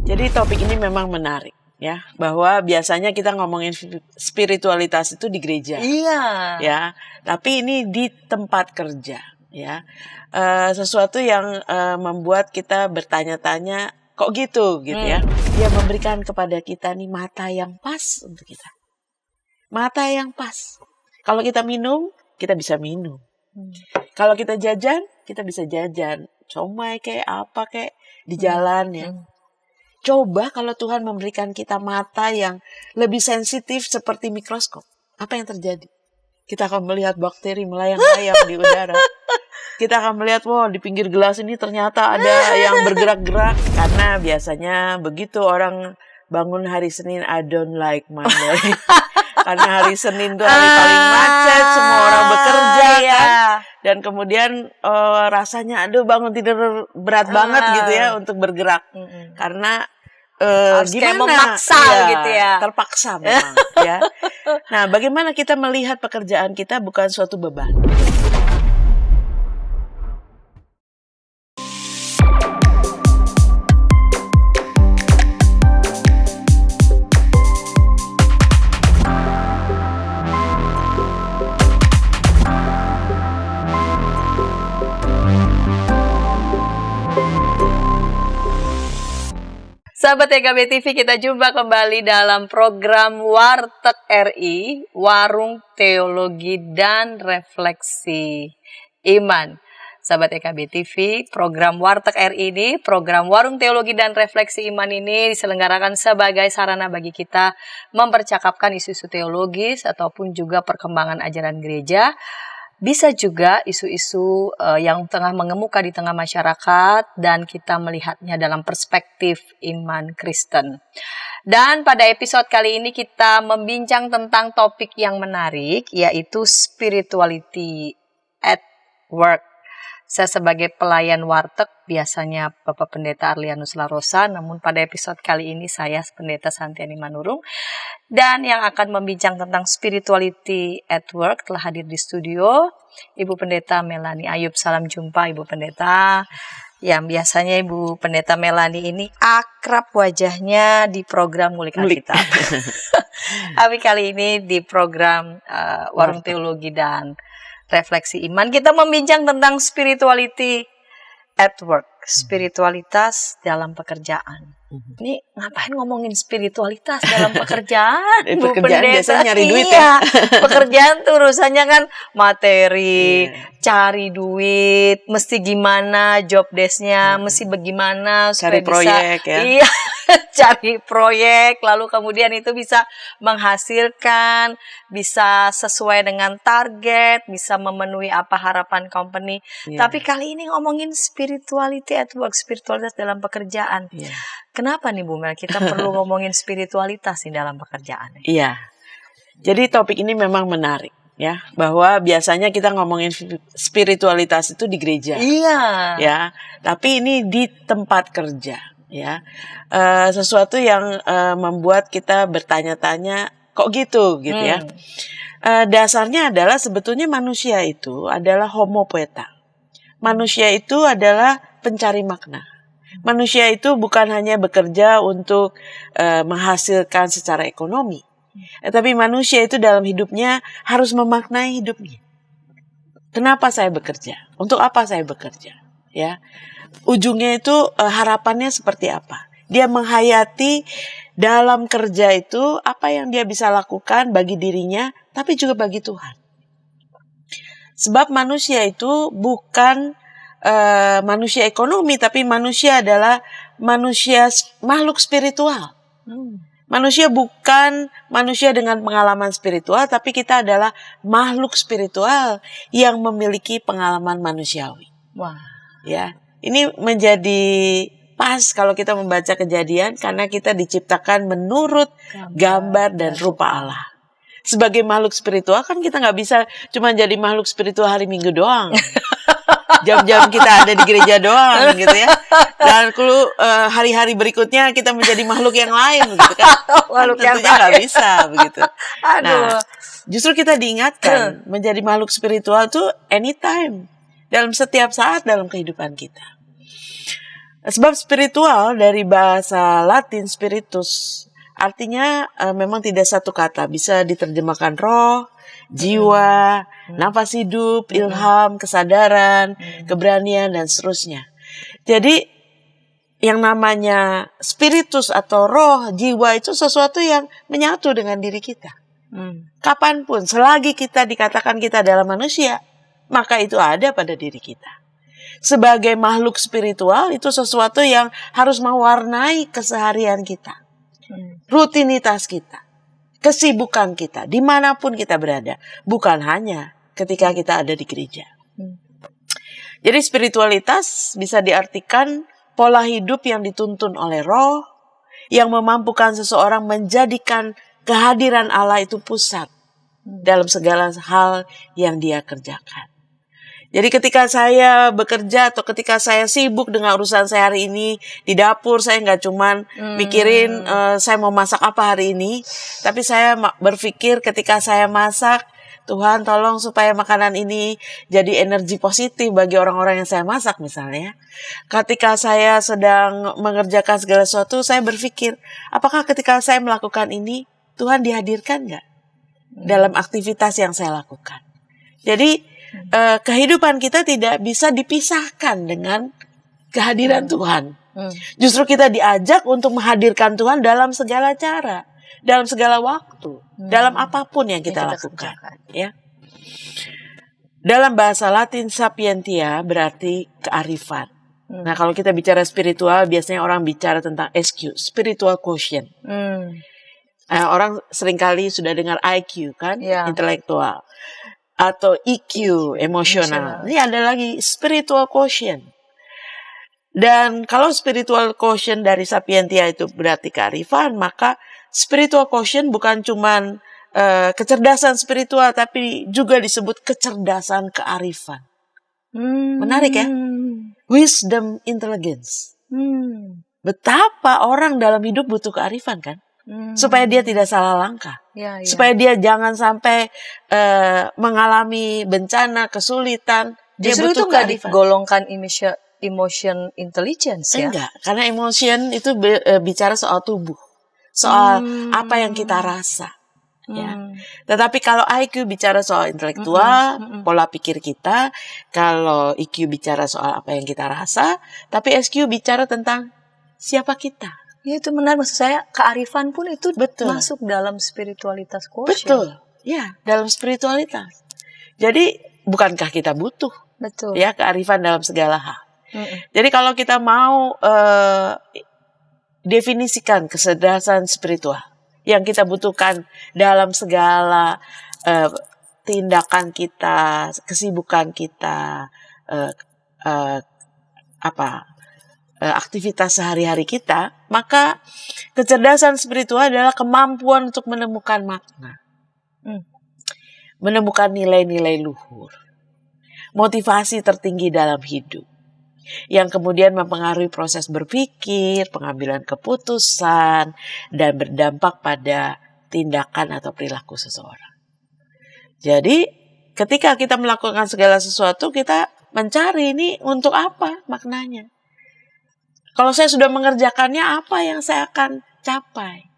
Jadi topik ini memang menarik ya, bahwa biasanya kita ngomongin spiritualitas itu di gereja. Iya. Ya, tapi ini di tempat kerja ya. Sesuatu yang membuat kita bertanya-tanya, kok gitu ya. Dia memberikan kepada kita nih mata yang pas untuk kita. Mata yang pas. Kalau kita minum, kita bisa minum. Kalau kita jajan, kita bisa jajan. Comai kayak apa kayak di jalan ya. Coba kalau Tuhan memberikan kita mata yang lebih sensitif seperti mikroskop. Apa yang terjadi? Kita akan melihat bakteri melayang-layang di udara. Kita akan melihat, wow, di pinggir gelas ini ternyata ada yang bergerak-gerak. Karena biasanya begitu orang bangun hari Senin, I don't like Monday. Karena hari Senin itu hari paling macet, semua orang bekerja kan. Dan kemudian rasanya, aduh bangun tidur berat banget gitu ya untuk bergerak. Karena harus kayak memaksa gitu ya. Terpaksa memang ya. Nah, bagaimana kita melihat pekerjaan kita bukan suatu beban. Sahabat TKB TV, kita jumpa kembali dalam program Warteg RI, Warung Teologi dan Refleksi Iman. Sahabat TKB TV, program Warteg RI ini, program Warung Teologi dan Refleksi Iman ini diselenggarakan sebagai sarana bagi kita mempercakapkan isu-isu teologis ataupun juga perkembangan ajaran gereja. Bisa juga isu-isu yang tengah mengemuka di tengah masyarakat dan kita melihatnya dalam perspektif iman Kristen. Dan pada episode kali ini kita membincang tentang topik yang menarik, yaitu spirituality at work. Saya sebagai pelayan warteg biasanya Bapak Pendeta Arlianus Larosa, namun pada episode kali ini saya Pendeta Santiani Manurung. Dan yang akan membincang tentang spirituality at work telah hadir di studio Ibu Pendeta Melani Ayub. Salam jumpa Ibu Pendeta. Yang biasanya Ibu Pendeta Melani ini akrab wajahnya di program Ngulik Alkitab. Tapi kali ini di program Warung Teologi dan Refleksi Iman kita membincang tentang spirituality at work, spiritualitas dalam pekerjaan. Ini ngapain ngomongin spiritualitas dalam pekerjaan? Bu Pekerjaan Pendeta biasanya nyari duit ya. Pekerjaan tuh urusannya kan materi, cari duit, mesti gimana job desk-nya, mesti bagaimana supaya cari proyek bisa, ya. Iya, cari proyek, lalu kemudian itu bisa menghasilkan, bisa sesuai dengan target, bisa memenuhi apa harapan company. Tapi kali ini ngomongin spirituality at work, spiritualitas dalam pekerjaan. Kenapa nih Bu Mel, kita perlu ngomongin spiritualitas nih dalam pekerjaan? Iya. Jadi topik ini memang menarik ya, bahwa biasanya kita ngomongin spiritualitas itu di gereja. Iya. Ya, tapi ini di tempat kerja ya. Sesuatu yang membuat kita bertanya-tanya, kok gitu ya. Dasarnya adalah sebetulnya manusia itu adalah homo poeta. Manusia itu adalah pencari makna. Manusia itu bukan hanya bekerja untuk menghasilkan secara ekonomi, tapi manusia itu dalam hidupnya harus memaknai hidupnya. Kenapa saya bekerja? Untuk apa saya bekerja? Ya, ujungnya itu harapannya seperti apa? Dia menghayati dalam kerja itu apa yang dia bisa lakukan bagi dirinya, tapi juga bagi Tuhan. Sebab manusia itu bukan manusia ekonomi, tapi manusia adalah makhluk spiritual. Manusia bukan manusia dengan pengalaman spiritual, tapi kita adalah makhluk spiritual yang memiliki pengalaman manusiawi. Wah, ya, ini menjadi pas kalau kita membaca Kejadian karena kita diciptakan menurut gambar dan rupa Allah. Sebagai makhluk spiritual kan kita nggak bisa cuma jadi makhluk spiritual hari Minggu doang. Jam-jam kita ada di gereja doang gitu ya. Dan kalau hari-hari berikutnya kita menjadi makhluk yang lain gitu kan. Tentunya nggak bisa begitu. Nah, justru kita diingatkan menjadi makhluk spiritual itu anytime, dalam setiap saat dalam kehidupan kita. Sebab spiritual dari bahasa Latin spiritus artinya memang tidak satu kata, bisa diterjemahkan roh, jiwa, nafas hidup, ilham, kesadaran, keberanian dan seterusnya. Jadi yang namanya spiritus atau roh, jiwa itu sesuatu yang menyatu dengan diri kita. Kapanpun, selagi kita dikatakan kita adalah manusia, maka itu ada pada diri kita. Sebagai makhluk spiritual itu sesuatu yang harus mewarnai keseharian kita, rutinitas kita, kesibukan kita, dimanapun kita berada, bukan hanya ketika kita ada di gereja. Jadi spiritualitas bisa diartikan pola hidup yang dituntun oleh roh, yang memampukan seseorang menjadikan kehadiran Allah itu pusat dalam segala hal yang dia kerjakan. Jadi ketika saya bekerja atau ketika saya sibuk dengan urusan saya hari ini di dapur, saya nggak cuman mikirin saya mau masak apa hari ini, tapi saya berpikir ketika saya masak, Tuhan tolong supaya makanan ini jadi energi positif bagi orang-orang yang saya masak misalnya. Ketika saya sedang mengerjakan segala sesuatu, saya berpikir, apakah ketika saya melakukan ini, Tuhan dihadirkan nggak dalam aktivitas yang saya lakukan? Jadi kehidupan kita tidak bisa dipisahkan dengan kehadiran Tuhan. Justru kita diajak untuk menghadirkan Tuhan dalam segala cara, dalam segala waktu, dalam apapun yang kita lakukan. Ya. Dalam bahasa Latin sapientia berarti kearifan. Nah, kalau kita bicara spiritual, biasanya orang bicara tentang SQ, spiritual quotient. Orang seringkali sudah dengar IQ kan, intelektual. Atau EQ, emosional. Ini ada lagi spiritual quotient. Dan kalau spiritual quotient dari sapientia itu berarti kearifan, maka spiritual quotient bukan cuman kecerdasan spiritual, tapi juga disebut kecerdasan kearifan. Menarik ya? Wisdom, intelligence. Betapa orang dalam hidup butuh kearifan kan? Supaya dia tidak salah langkah. Supaya dia jangan sampai mengalami bencana, kesulitan. Dia Justru butuh itu nggak kearifan. digolongkan emotion intelligence ya? Enggak, karena emotion itu bicara soal tubuh. Soal apa yang kita rasa. Ya. Tetapi kalau IQ bicara soal intelektual, pola pikir kita. Kalau EQ bicara soal apa yang kita rasa. Tapi SQ bicara tentang siapa kita. Ya, itu menarik, maksud saya kearifan pun itu masuk dalam spiritualitas quotient. Betul, ya, dalam spiritualitas. Jadi bukankah kita butuh ya kearifan dalam segala hal. Jadi kalau kita mau definisikan kecerdasan spiritual yang kita butuhkan dalam segala tindakan kita, kesibukan kita, aktivitas sehari-hari kita, maka kecerdasan spiritual adalah kemampuan untuk menemukan makna, menemukan nilai-nilai luhur, motivasi tertinggi dalam hidup, yang kemudian mempengaruhi proses berpikir, pengambilan keputusan, dan berdampak pada tindakan atau perilaku seseorang. Jadi, ketika kita melakukan segala sesuatu, kita mencari ini untuk apa maknanya. Kalau saya sudah mengerjakannya, apa yang saya akan capai?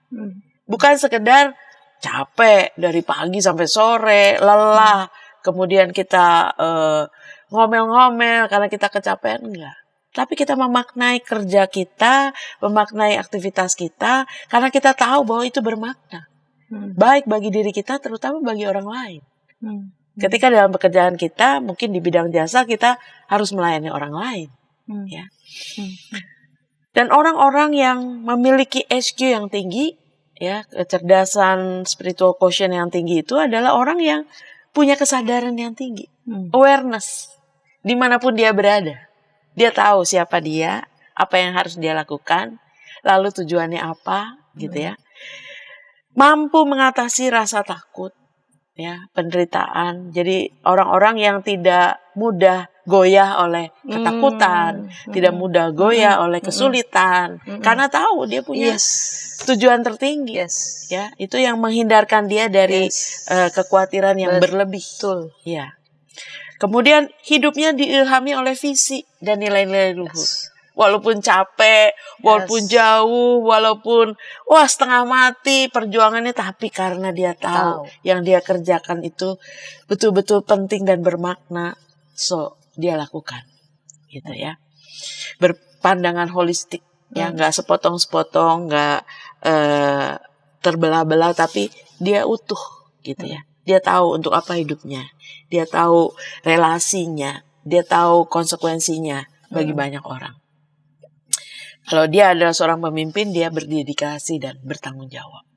Bukan sekedar capek dari pagi sampai sore, lelah, kemudian kita ngomel-ngomel karena kita kecapean, enggak. Tapi kita memaknai kerja kita, memaknai aktivitas kita, karena kita tahu bahwa itu bermakna. Baik bagi diri kita, terutama bagi orang lain. Ketika dalam pekerjaan kita, mungkin di bidang jasa, kita harus melayani orang lain. Ya. Dan orang-orang yang memiliki SQ yang tinggi, ya, kecerdasan spiritual quotient yang tinggi itu adalah orang yang punya kesadaran yang tinggi, awareness, dimanapun dia berada. Dia tahu siapa dia, apa yang harus dia lakukan, lalu tujuannya apa, gitu ya. Mampu mengatasi rasa takut, ya, penderitaan. Jadi orang-orang yang tidak mudah goyah oleh ketakutan, tidak mudah goyah oleh kesulitan, karena tahu dia punya tujuan tertinggi, ya, itu yang menghindarkan dia dari kekhawatiran yang berlebih, ya. Kemudian hidupnya diilhami oleh visi dan nilai-nilai luhur. walaupun capek, walaupun jauh, walaupun setengah mati perjuangannya, tapi karena dia tahu yang dia kerjakan itu betul-betul penting dan bermakna, so dia lakukan, gitu ya. Berpandangan holistik, ya, nggak sepotong-sepotong, nggak terbelah-belah, tapi dia utuh, gitu ya. Dia tahu untuk apa hidupnya, dia tahu relasinya, dia tahu konsekuensinya bagi banyak orang. Kalau dia adalah seorang pemimpin, dia berdedikasi dan bertanggung jawab.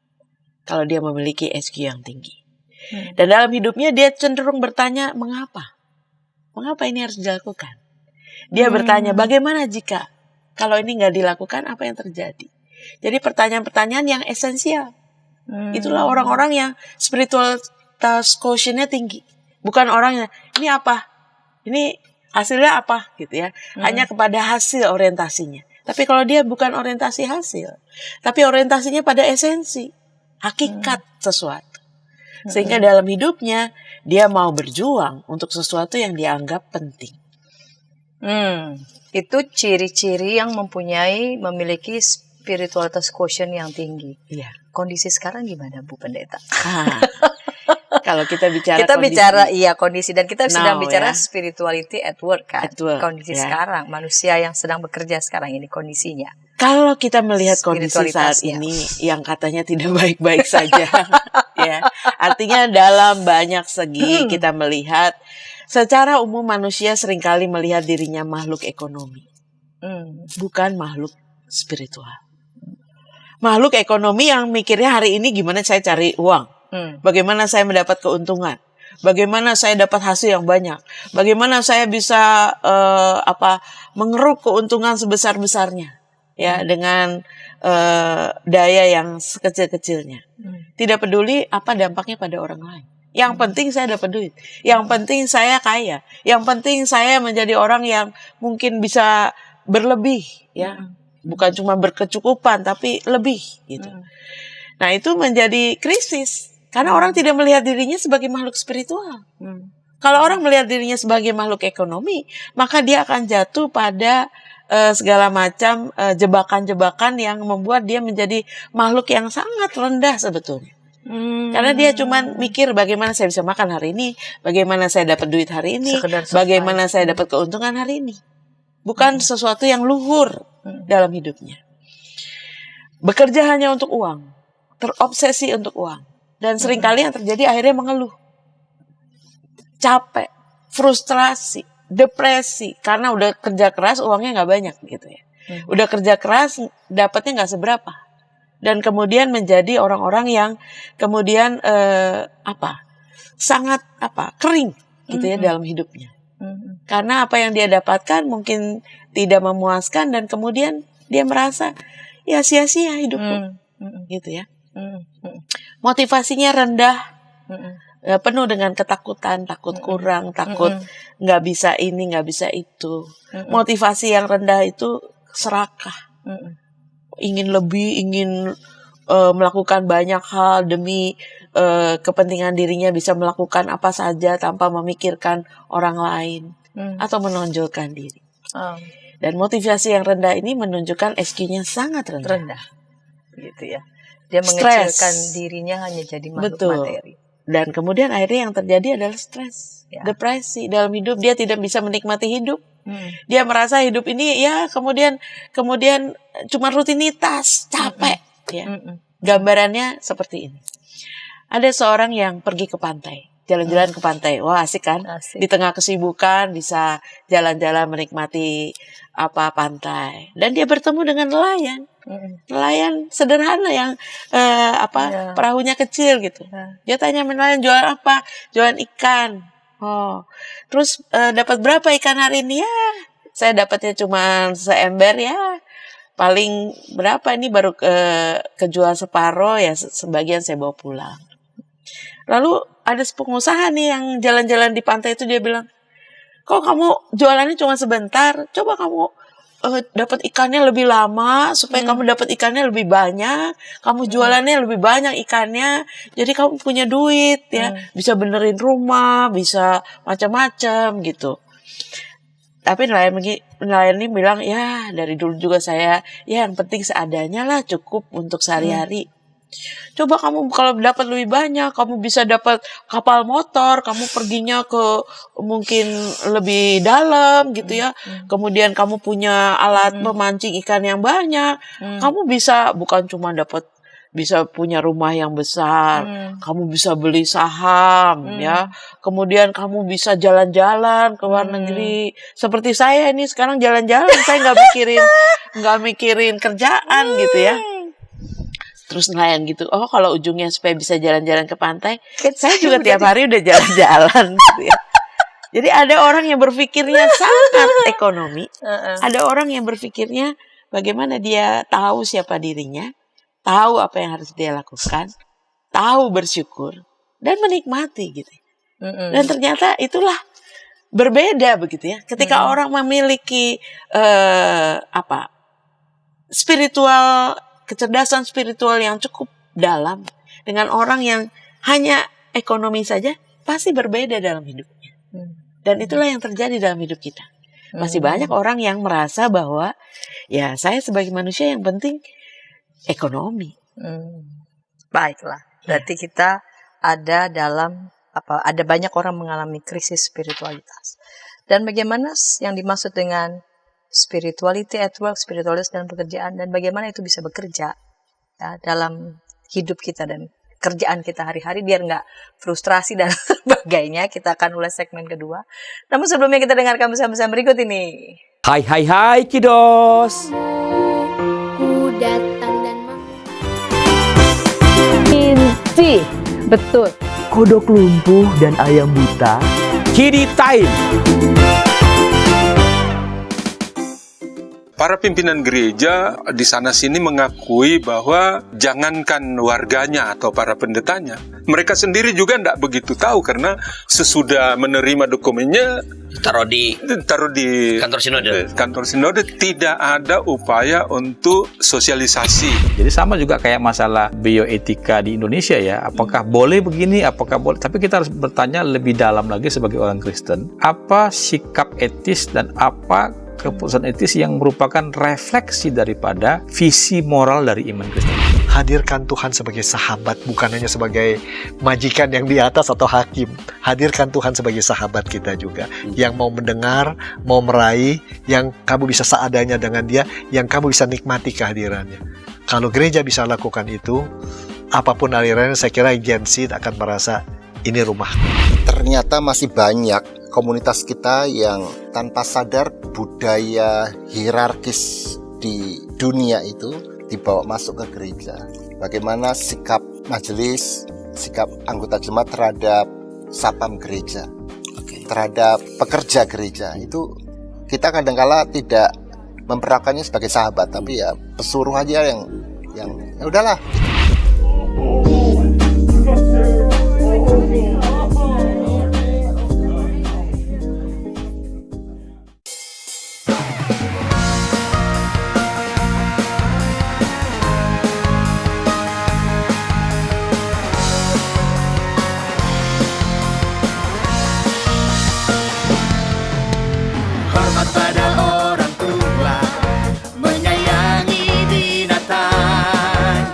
Kalau dia memiliki SQ yang tinggi. Dan dalam hidupnya dia cenderung bertanya, mengapa? Mengapa ini harus dilakukan? Dia bertanya, bagaimana jika kalau ini nggak dilakukan, apa yang terjadi? Jadi pertanyaan-pertanyaan yang esensial. Itulah orang-orang yang spiritualitas quotient-nya tinggi. Bukan orang yang, ini apa? Ini hasilnya apa? Gitu ya. Hanya kepada hasil orientasinya. Tapi kalau dia bukan orientasi hasil, tapi orientasinya pada esensi, hakikat sesuatu. Sehingga dalam hidupnya, dia mau berjuang untuk sesuatu yang dianggap penting. Itu ciri-ciri yang memiliki spiritualitas quotient yang tinggi. Iya. Kondisi sekarang gimana, Bu Pendeta? Kalau kita bicara kondisi dan kita sedang bicara spirituality at work kan. Kondisi sekarang, manusia yang sedang bekerja sekarang ini kondisinya. Kalau kita melihat kondisi saat ini yang katanya tidak baik-baik saja, ya. Artinya dalam banyak segi kita melihat secara umum manusia seringkali melihat dirinya makhluk ekonomi. Bukan makhluk spiritual. Makhluk ekonomi yang mikirnya hari ini gimana saya cari uang. Bagaimana saya mendapat keuntungan? Bagaimana saya dapat hasil yang banyak? Bagaimana saya bisa mengeruk keuntungan sebesar-besarnya, ya, dengan daya yang sekecil-kecilnya. Tidak peduli apa dampaknya pada orang lain. Yang penting saya dapat duit. Yang penting saya kaya. Yang penting saya menjadi orang yang mungkin bisa berlebih, ya. Bukan cuma berkecukupan, tapi lebih, gitu. Nah, itu menjadi krisis. Karena orang tidak melihat dirinya sebagai makhluk spiritual. Kalau orang melihat dirinya sebagai makhluk ekonomi, maka dia akan jatuh pada segala macam jebakan-jebakan yang membuat dia menjadi makhluk yang sangat rendah sebetulnya. Karena dia cuma mikir bagaimana saya bisa makan hari ini, bagaimana saya dapat duit hari ini, bagaimana saya dapat keuntungan hari ini. Bukan sesuatu yang luhur dalam hidupnya. Bekerja hanya untuk uang, terobsesi untuk uang. Dan seringkali yang terjadi akhirnya mengeluh. Capek, frustrasi, depresi. Karena udah kerja keras uangnya gak banyak gitu ya. Udah kerja keras dapatnya gak seberapa. Dan kemudian menjadi orang-orang yang kemudian sangat kering gitu ya dalam hidupnya. Karena apa yang dia dapatkan mungkin tidak memuaskan dan kemudian dia merasa ya sia-sia hidupku. Gitu ya. Motivasinya rendah, penuh dengan ketakutan, takut kurang, takut nggak bisa ini, nggak bisa itu. Motivasi yang rendah itu serakah, ingin lebih, ingin melakukan banyak hal demi kepentingan dirinya, bisa melakukan apa saja tanpa memikirkan orang lain atau menonjolkan diri. Dan motivasi yang rendah ini menunjukkan SQ-nya sangat rendah. Gitu ya. Dia mengecilkan dirinya hanya jadi makhluk materi. Dan kemudian akhirnya yang terjadi adalah stres, depresi dalam hidup. Dia tidak bisa menikmati hidup. Dia merasa hidup ini ya kemudian cuma rutinitas, capek. Ya. Gambarannya seperti ini. Ada seorang yang pergi ke pantai, jalan-jalan ke pantai. Wah, asik kan? Asik. Di tengah kesibukan bisa jalan-jalan menikmati pantai. Dan dia bertemu dengan nelayan. Nelayan sederhana yang perahunya kecil gitu. Dia tanya nelayan, jualan apa? Jualan ikan. Oh, terus dapat berapa ikan hari ini? Ya, saya dapatnya cuma seember ya. Paling berapa ini baru kejual separuh ya, sebagian saya bawa pulang. Lalu ada pengusaha nih yang jalan-jalan di pantai itu, dia bilang, kok kamu jualannya cuma sebentar? Coba kamu dapat ikannya lebih lama supaya kamu dapat ikannya lebih banyak, kamu jualannya lebih banyak ikannya, jadi kamu punya duit ya, bisa benerin rumah, bisa macam-macam gitu. Tapi nelayan ini bilang, ya dari dulu juga saya, ya yang penting seadanya lah, cukup untuk sehari-hari. Coba kamu kalau dapat lebih banyak, kamu bisa dapat kapal motor, kamu perginya ke mungkin lebih dalam gitu ya. Kemudian kamu punya alat memancing ikan yang banyak. Kamu bisa bukan cuma bisa punya rumah yang besar, kamu bisa beli saham ya. Kemudian kamu bisa jalan-jalan ke luar negeri. Seperti saya ini sekarang jalan-jalan, saya nggak mikirin kerjaan gitu ya. Terus nelayan gitu, oh kalau ujungnya supaya bisa jalan-jalan ke pantai, saya juga tiap hari udah jalan-jalan gitu ya. Jadi ada orang yang berpikirnya sangat ekonomi, ada orang yang berpikirnya bagaimana dia tahu siapa dirinya, tahu apa yang harus dia lakukan, tahu bersyukur, dan menikmati gitu. Dan ternyata itulah berbeda begitu ya. Ketika orang memiliki spiritual, kecerdasan spiritual yang cukup dalam dengan orang yang hanya ekonomi saja, pasti berbeda dalam hidupnya. Dan itulah yang terjadi dalam hidup kita. Masih banyak orang yang merasa bahwa ya saya sebagai manusia yang penting ekonomi. Baiklah, berarti kita ada ada banyak orang mengalami krisis spiritualitas. Dan bagaimana yang dimaksud dengan spirituality at work, spiritualitas dalam pekerjaan, dan bagaimana itu bisa bekerja ya, dalam hidup kita dan kerjaan kita hari-hari biar nggak frustrasi dan sebagainya. Kita akan mulai segmen kedua. Namun sebelumnya kita dengarkan pesan-pesan berikut ini. Hai Kidos. Ku datang dan Inti, betul. Kodok lumpuh dan ayam buta. Kidi Time. Para pimpinan gereja di sana-sini mengakui bahwa jangankan warganya atau para pendetanya, mereka sendiri juga tidak begitu tahu karena sesudah menerima dokumennya taruh di kantor sinode tidak ada upaya untuk sosialisasi. Jadi sama juga kayak masalah bioetika di Indonesia ya, apakah boleh begini, apakah boleh, tapi kita harus bertanya lebih dalam lagi sebagai orang Kristen, apa sikap etis dan apa keputusan etis yang merupakan refleksi daripada visi moral dari iman Kristen. Hadirkan Tuhan sebagai sahabat, bukan hanya sebagai majikan yang di atas atau hakim. Hadirkan Tuhan sebagai sahabat kita juga, yang mau mendengar, mau meraih, yang kamu bisa seadanya dengan dia, yang kamu bisa nikmati kehadirannya. Kalau gereja bisa lakukan itu, apapun alirannya, saya kira Gen Z akan merasa ini rumah. Ternyata masih banyak komunitas kita yang tanpa sadar budaya hierarkis di dunia itu dibawa masuk ke gereja. Bagaimana sikap majelis, sikap anggota jemaat terhadap sapam gereja, terhadap pekerja gereja, itu kita kadang-kala tidak memperlakukannya sebagai sahabat, tapi ya pesuruh aja yang ya udahlah. Hormat pada orang tua, menyayangi binatang,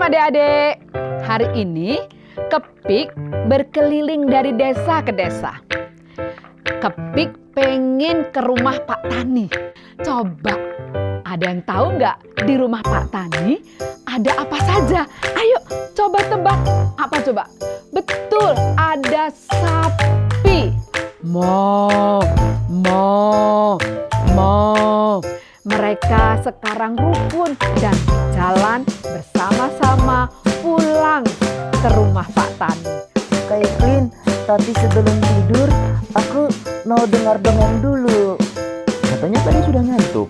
Malam adik-adik. Hari ini Kepik berkeliling dari desa ke desa. Kepik pengen ke rumah Pak Tani. Coba, ada yang tahu nggak di rumah Pak Tani ada apa saja? Ayo coba tebak. Apa coba? Betul, ada sapi. Mo. Mereka sekarang rukun dan jalan bersama-sama pulang ke rumah Pak Tani. Kak Evelyn, tapi sebelum tidur aku mau dengar dongeng dulu. Katanya tadi sudah ngantuk.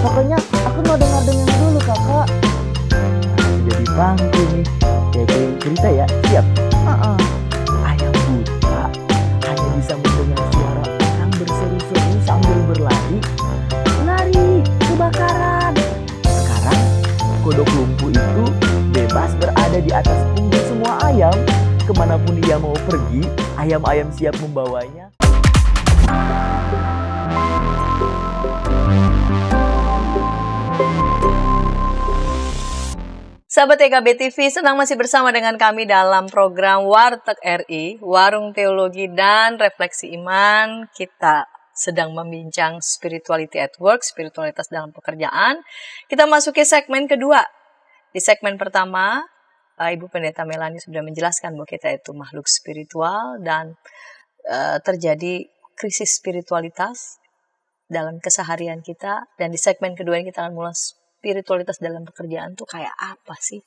Pokoknya aku mau dengar dongeng dulu kakak. Jadi panggung nih. Kayak cerita ya, siap? Ayam buta hanya bisa mendengar suara orang berseru-seru sambil berlari. Lari, kebakaran. Sekarang kodok lumpuh itu bebas berada di atas punggung semua ayam. Kemanapun dia mau pergi, ayam-ayam siap membawanya. Sahabat EKB TV, senang masih bersama dengan kami dalam program Warteg RI, Warung Teologi dan Refleksi Iman. Kita sedang membincang spirituality at work, spiritualitas dalam pekerjaan. Kita masuki segmen kedua. Di segmen pertama, Ibu Pendeta Melani sudah menjelaskan bahwa kita itu makhluk spiritual dan terjadi krisis spiritualitas dalam keseharian kita. Dan di segmen kedua ini kita akan mulai spiritualitas dalam pekerjaan tuh kayak apa sih?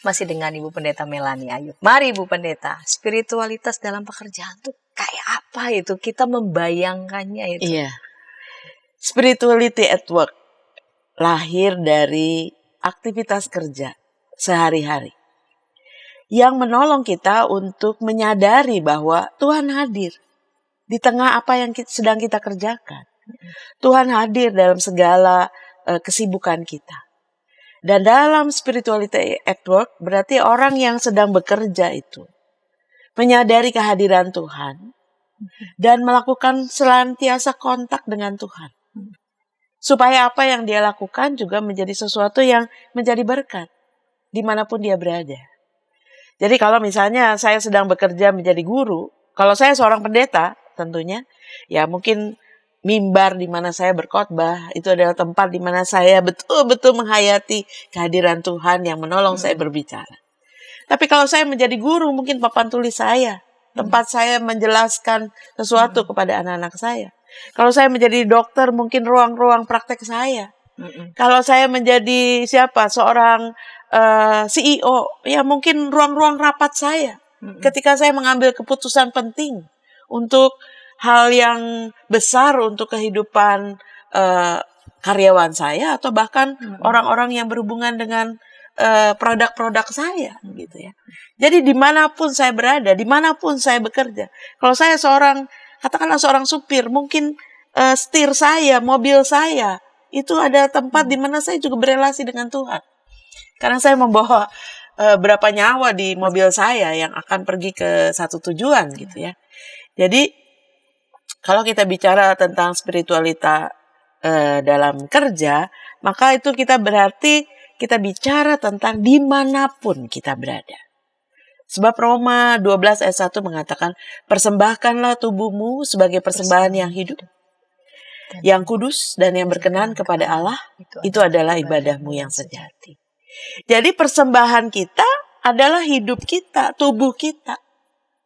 Masih dengan Ibu Pendeta Melani Ayu. Mari Ibu Pendeta, spiritualitas dalam pekerjaan tuh kayak apa itu? Kita membayangkannya itu. Iya. Spirituality at work lahir dari aktivitas kerja sehari-hari yang menolong kita untuk menyadari bahwa Tuhan hadir di tengah apa yang sedang kita kerjakan. Tuhan hadir dalam segala kesibukan kita. Dan dalam spirituality at work berarti orang yang sedang bekerja itu menyadari kehadiran Tuhan dan melakukan senantiasa kontak dengan Tuhan. Supaya apa yang dia lakukan juga menjadi sesuatu yang menjadi berkat dimanapun dia berada. Jadi kalau misalnya saya sedang bekerja menjadi guru, kalau saya seorang pendeta tentunya, ya mungkin mimbar di mana saya berkhotbah itu adalah tempat di mana saya betul-betul menghayati kehadiran Tuhan yang menolong saya berbicara. Tapi kalau saya menjadi guru, mungkin papan tulis saya, tempat saya menjelaskan sesuatu kepada anak-anak saya. Kalau saya menjadi dokter, mungkin ruang-ruang praktek saya. Kalau saya menjadi seorang CEO, ya mungkin ruang-ruang rapat saya. Ketika saya mengambil keputusan penting untuk hal yang besar untuk kehidupan karyawan saya atau bahkan orang-orang yang berhubungan dengan produk-produk saya, gitu ya. Jadi dimanapun saya berada, dimanapun saya bekerja, kalau saya katakanlah seorang supir, mungkin setir saya, mobil saya itu ada tempat di mana saya juga berelasi dengan Tuhan. Karena saya membawa berapa nyawa di mobil saya yang akan pergi ke satu tujuan, gitu ya. Jadi kalau kita bicara tentang spiritualitas dalam kerja, maka itu berarti kita bicara tentang dimanapun kita berada. Sebab Roma 12 ayat 1 mengatakan, persembahkanlah tubuhmu sebagai persembahan yang hidup, yang kudus dan yang berkenan kepada Allah, itu adalah ibadahmu yang sejati. Jadi persembahan kita adalah hidup kita, tubuh kita.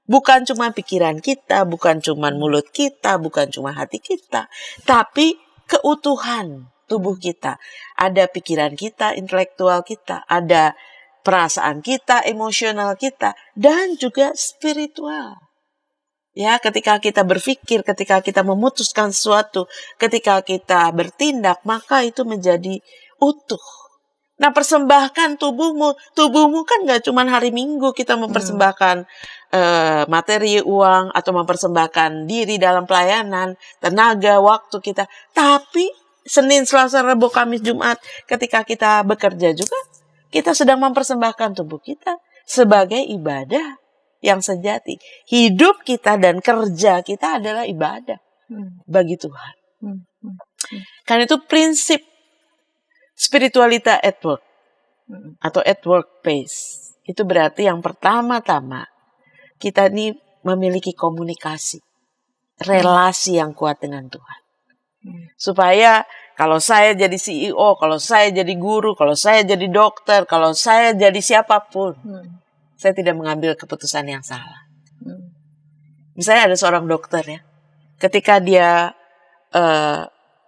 Bukan cuma pikiran kita, bukan cuma mulut kita, bukan cuma hati kita, tapi keutuhan tubuh kita. Ada pikiran kita, intelektual kita, ada perasaan kita, emosional kita, dan juga spiritual. Ya, ketika kita berpikir, ketika kita memutuskan sesuatu, ketika kita bertindak, maka itu menjadi utuh. Nah, persembahkan tubuhmu kan gak cuma hari Minggu kita mempersembahkan materi, uang, atau mempersembahkan diri dalam pelayanan, tenaga, waktu kita. Tapi Senin, Selasa, Rabu, Kamis, Jumat, ketika kita bekerja juga, kita sedang mempersembahkan tubuh kita sebagai ibadah yang sejati. Hidup kita dan kerja kita adalah ibadah bagi Tuhan. Karena itu prinsip spirituality at work. atau at workplace, itu berarti yang pertama-tama kita ini memiliki komunikasi, relasi yang kuat dengan Tuhan. Supaya kalau saya jadi CEO, kalau saya jadi guru, kalau saya jadi dokter, kalau saya jadi siapapun, saya tidak mengambil keputusan yang salah. Misalnya ada seorang dokter ya, ketika dia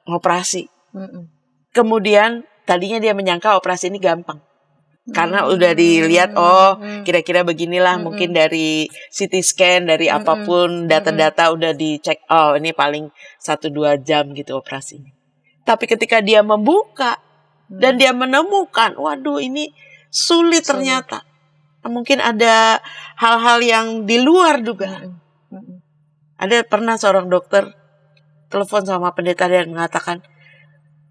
ngoperasi, kemudian tadinya dia menyangka operasi ini gampang. Karena udah dilihat, kira-kira beginilah, mungkin dari CT scan, dari apapun, data-data udah dicek, ini paling 1-2 jam gitu operasinya. Tapi ketika dia membuka, dan dia menemukan, waduh ini sulit ternyata. Mungkin ada hal-hal yang di luar dugaan. Ada pernah seorang dokter telepon sama pendeta dan mengatakan,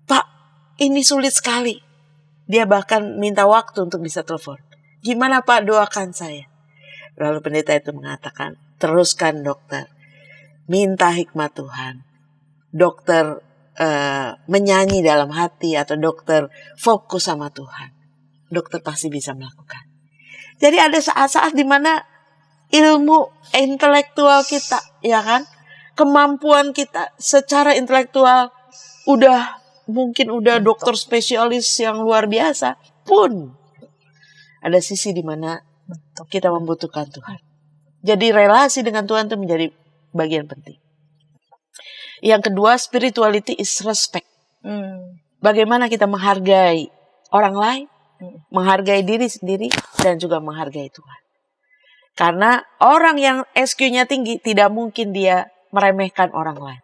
Pak, ini sulit sekali. Dia bahkan minta waktu untuk bisa telepon. Gimana Pak, doakan saya. Lalu pendeta itu mengatakan, teruskan dokter. Minta hikmat Tuhan. Dokter menyanyi dalam hati atau dokter fokus sama Tuhan. Dokter pasti bisa melakukan. Jadi ada saat-saat di mana ilmu intelektual kita, ya kan? Kemampuan kita secara intelektual mungkin udah dokter spesialis yang luar biasa pun ada sisi di mana kita membutuhkan Tuhan. Jadi relasi dengan Tuhan itu menjadi bagian penting. Yang kedua, spirituality is respect. Bagaimana kita menghargai orang lain, menghargai diri sendiri, dan juga menghargai Tuhan. Karena orang yang SQ-nya tinggi tidak mungkin dia meremehkan orang lain.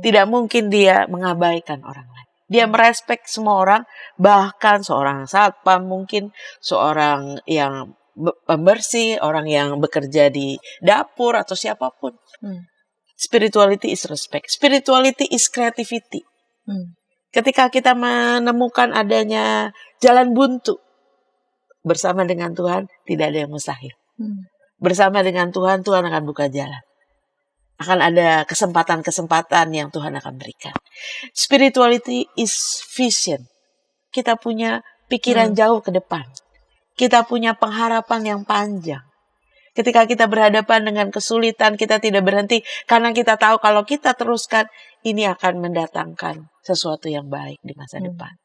Tidak mungkin dia mengabaikan orang lain. Dia merespek semua orang, bahkan seorang satpam mungkin, seorang yang pembersih, orang yang bekerja di dapur atau siapapun. Spirituality is respect. Spirituality is creativity. Ketika kita menemukan adanya jalan buntu, bersama dengan Tuhan tidak ada yang mustahil. Bersama dengan Tuhan, Tuhan akan buka jalan. Akan ada kesempatan-kesempatan yang Tuhan akan berikan. Spirituality is vision. Kita punya pikiran jauh ke depan. Kita punya pengharapan yang panjang. Ketika kita berhadapan dengan kesulitan, kita tidak berhenti. Karena kita tahu kalau kita teruskan, ini akan mendatangkan sesuatu yang baik di masa depan.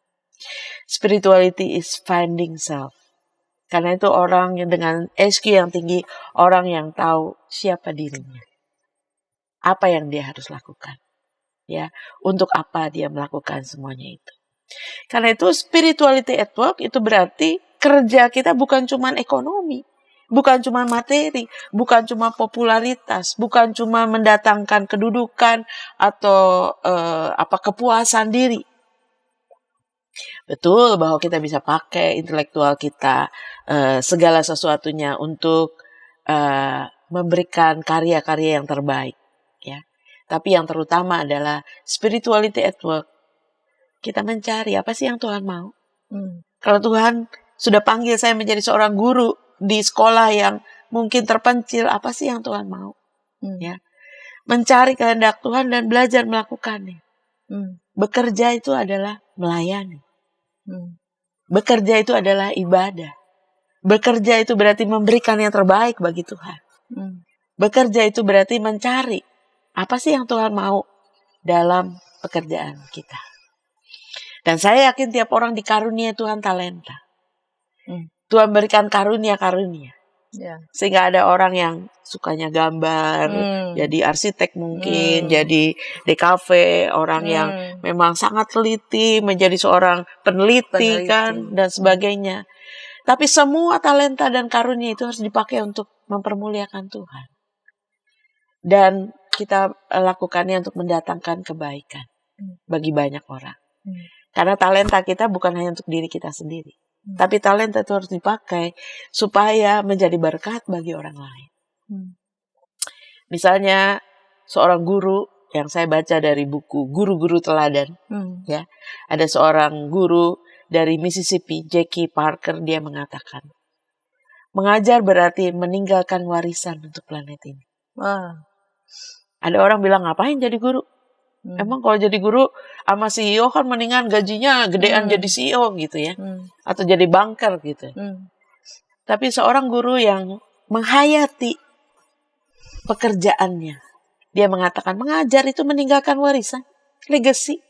Spirituality is finding self. Karena itu orang yang dengan SQ yang tinggi, orang yang tahu siapa dirinya. Apa yang dia harus lakukan, ya, untuk apa dia melakukan semuanya itu. Karena itu spirituality at work itu berarti kerja kita bukan cuma ekonomi, bukan cuma materi, bukan cuma popularitas, bukan cuma mendatangkan kedudukan atau kepuasan diri. Betul bahwa kita bisa pakai intelektual kita, segala sesuatunya untuk memberikan karya-karya yang terbaik. Ya, tapi yang terutama adalah spirituality at work. Kita mencari apa sih yang Tuhan mau. Kalau Tuhan sudah panggil saya menjadi seorang guru di sekolah yang mungkin terpencil, apa sih yang Tuhan mau? Ya, mencari kehendak Tuhan dan belajar melakukannya. Bekerja itu adalah melayani. Bekerja itu adalah ibadah. Bekerja itu berarti memberikan yang terbaik bagi Tuhan. Bekerja itu berarti mencari apa sih yang Tuhan mau dalam pekerjaan kita. Dan saya yakin tiap orang dikaruniai Tuhan talenta. Tuhan berikan karunia-karunia. Sehingga ada orang yang sukanya gambar, jadi arsitek mungkin, jadi DKV, orang yang memang sangat teliti, menjadi seorang peneliti kan, dan sebagainya. Tapi semua talenta dan karunia itu harus dipakai untuk mempermuliakan Tuhan. Dan kita lakukannya untuk mendatangkan kebaikan bagi banyak orang. Karena talenta kita bukan hanya untuk diri kita sendiri. Tapi talenta itu harus dipakai supaya menjadi berkat bagi orang lain. Misalnya seorang guru yang saya baca dari buku Guru-Guru Teladan. Ya, ada seorang guru dari Mississippi, Jackie Parker, dia mengatakan, mengajar berarti meninggalkan warisan untuk planet ini. Ada orang bilang, ngapain jadi guru? Emang kalau jadi guru sama CEO kan mendingan gajinya gedean jadi CEO gitu ya. Atau jadi banker gitu. Tapi seorang guru yang menghayati pekerjaannya. Dia mengatakan mengajar itu meninggalkan warisan, legacy.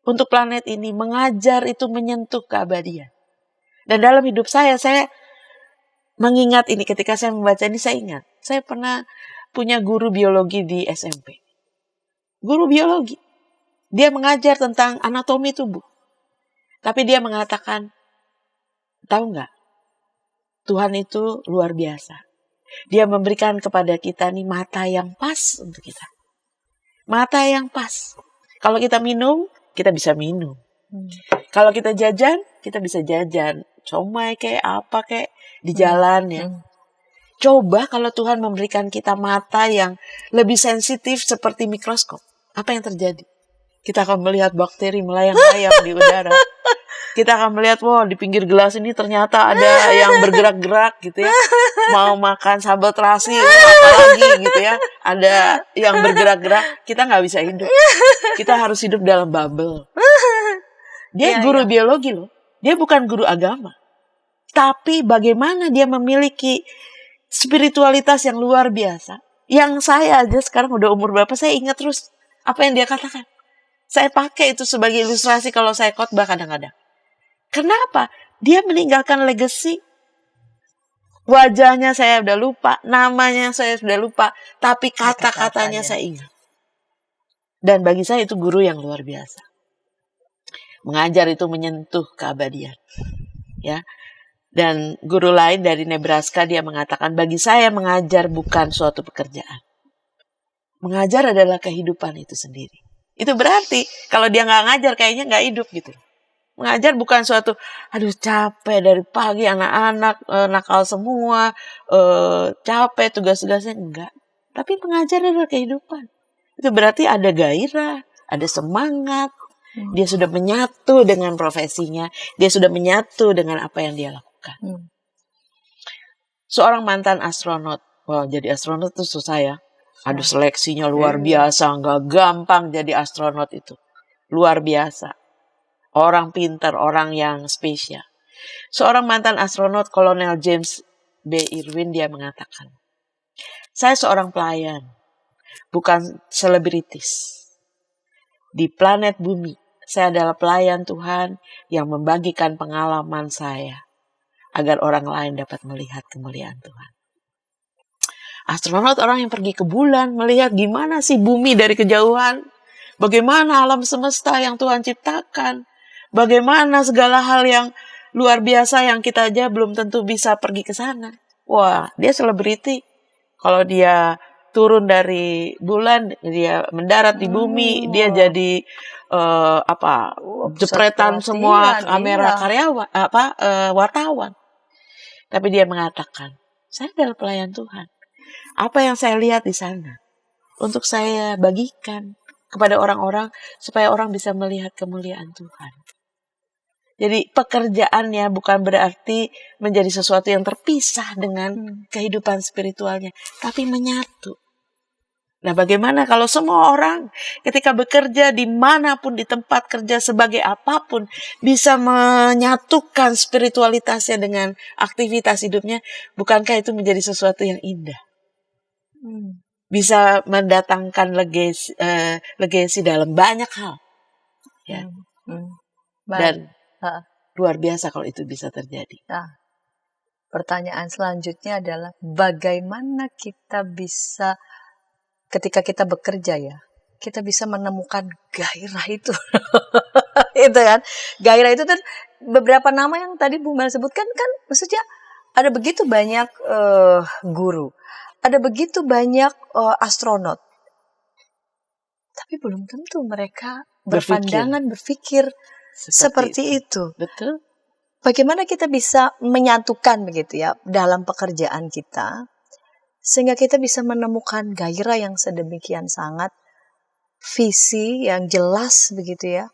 Untuk planet ini, mengajar itu menyentuh keabadian. Dan dalam hidup saya mengingat ini, ketika saya membaca ini saya ingat. Saya pernah punya guru biologi di SMP. Guru biologi. Dia mengajar tentang anatomi tubuh. Tapi dia mengatakan, tahu nggak? Tuhan itu luar biasa. Dia memberikan kepada kita nih mata yang pas untuk kita. Mata yang pas. Kalau kita minum, kita bisa minum. Kalau kita jajan, kita bisa jajan. Comai kayak apa kayak di jalan ya. Coba kalau Tuhan memberikan kita mata yang lebih sensitif seperti mikroskop. Apa yang terjadi? Kita akan melihat bakteri melayang-layang di udara. Kita akan melihat, wow, di pinggir gelas ini ternyata ada yang bergerak-gerak gitu ya. Mau makan sambal terasi, apalagi gitu ya. Ada yang bergerak-gerak, kita nggak bisa hidup. Kita harus hidup dalam bubble. Dia guru biologi loh. Dia bukan guru agama. Tapi bagaimana dia memiliki spiritualitas yang luar biasa. Yang saya aja sekarang udah umur berapa, saya ingat terus apa yang dia katakan. Saya pakai itu sebagai ilustrasi kalau saya khotbah kadang-kadang. Kenapa? Dia meninggalkan legacy. Wajahnya saya udah lupa, namanya saya sudah lupa, tapi kata-katanya saya ingat. Dan bagi saya itu guru yang luar biasa. Mengajar itu menyentuh keabadian. Ya. Dan guru lain dari Nebraska dia mengatakan, bagi saya mengajar bukan suatu pekerjaan. Mengajar adalah kehidupan itu sendiri. Itu berarti kalau dia nggak ngajar kayaknya nggak hidup gitu. Mengajar bukan suatu, aduh capek dari pagi anak-anak nakal semua, capek tugas-tugasnya, enggak. Tapi mengajar adalah kehidupan. Itu berarti ada gairah, ada semangat. Dia sudah menyatu dengan profesinya, dia sudah menyatu dengan apa yang dia lakukan. Seorang mantan astronot, wah jadi astronot itu susah ya. Aduh seleksinya luar biasa, nggak gampang jadi astronot itu. Luar biasa. Orang pintar, orang yang spesial. Seorang mantan astronot, Kolonel James B. Irwin, dia mengatakan, saya seorang pelayan, bukan selebritis. Di planet bumi, saya adalah pelayan Tuhan yang membagikan pengalaman saya agar orang lain dapat melihat kemuliaan Tuhan. Astronot orang yang pergi ke bulan, melihat gimana sih bumi dari kejauhan, bagaimana alam semesta yang Tuhan ciptakan, bagaimana segala hal yang luar biasa yang kita aja belum tentu bisa pergi ke sana. Wah, dia selebriti. Kalau dia turun dari bulan, dia mendarat di bumi, dia jadi jepretan semua kamera karyawan, wartawan. Tapi dia mengatakan, saya adalah pelayan Tuhan. Apa yang saya lihat di sana untuk saya bagikan kepada orang-orang supaya orang bisa melihat kemuliaan Tuhan. Jadi pekerjaannya bukan berarti menjadi sesuatu yang terpisah dengan kehidupan spiritualnya, tapi menyatu. Nah, bagaimana kalau semua orang ketika bekerja dimanapun, di tempat kerja, sebagai apapun, bisa menyatukan spiritualitasnya dengan aktivitas hidupnya, bukankah itu menjadi sesuatu yang indah? Bisa mendatangkan legasi dalam banyak hal. Ya. Dan luar biasa kalau itu bisa terjadi. Nah, pertanyaan selanjutnya adalah bagaimana kita bisa ketika kita bekerja ya, kita bisa menemukan gairah itu. Itu kan. Gairah itu kan beberapa nama yang tadi Bu Mel sebutkan kan, maksudnya ada begitu banyak guru, ada begitu banyak astronot. Tapi belum tentu mereka berpandangan berpikir seperti itu. Betul. Bagaimana kita bisa menyatukan begitu ya dalam pekerjaan kita sehingga kita bisa menemukan gairah yang sedemikian sangat, visi yang jelas begitu ya,